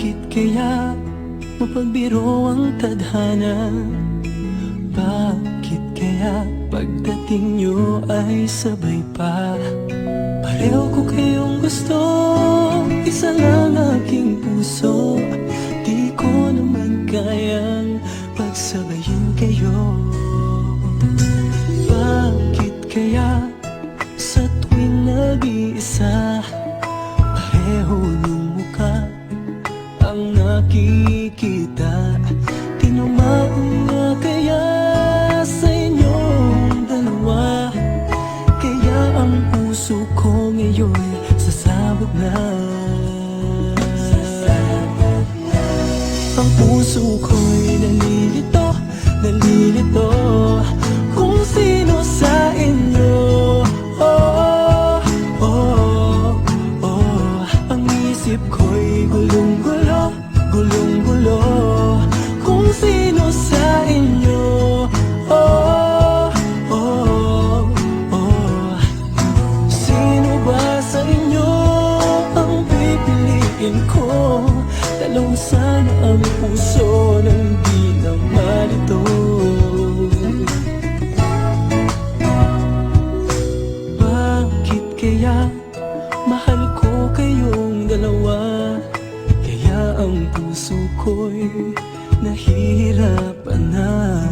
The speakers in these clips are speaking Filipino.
Bakit kaya mapagbiro ang tadhana? Bakit kaya pagdating nyo ay sabay pa? Pareho ko kayong gusto, isa lang aking puso. Di ko naman kayang pagsabayin kayo. Bakit kaya sa tuwing nag-iisa, pareho ng mukha ang nakikita? Tinamaan nga kaya sa inyong dalawa, kaya ang puso ko ngayon sasabog na. Ang puso ko'y nalilito, nalilito kung sino sa inyo. Oh, oh, oh. Ang isip ko'y gulong-gulo, gulong-gulo kung sino sa inyo. Oh, oh, oh. Sino ba sa inyo ang pipiliin ko? Dalawang sana ang puso nang di na malito. Bakit kaya mahal ko kayong dalawa? Kaya ang puso ko'y nahihirapan na.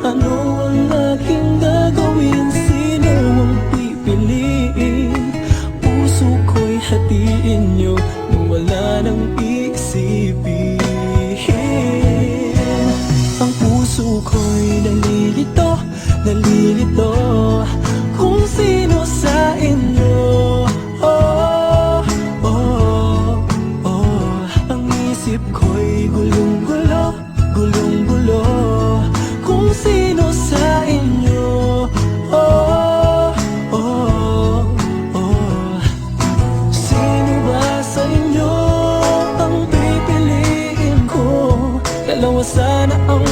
Ano ang aking gagawin? Sino ang pipiliin? Puso ko'y hatiin nyo nang wala nang isipin. Ang puso ko'y nalilito, nalilito kung sino sa inyo. Oh, oh, oh. Ang isip ko'y gulong-gulo, gulong-gulo kung sino sa inyo. Oh, oh, oh. Sino ba sa inyo ang pipiliin ko? Dalawa sana ang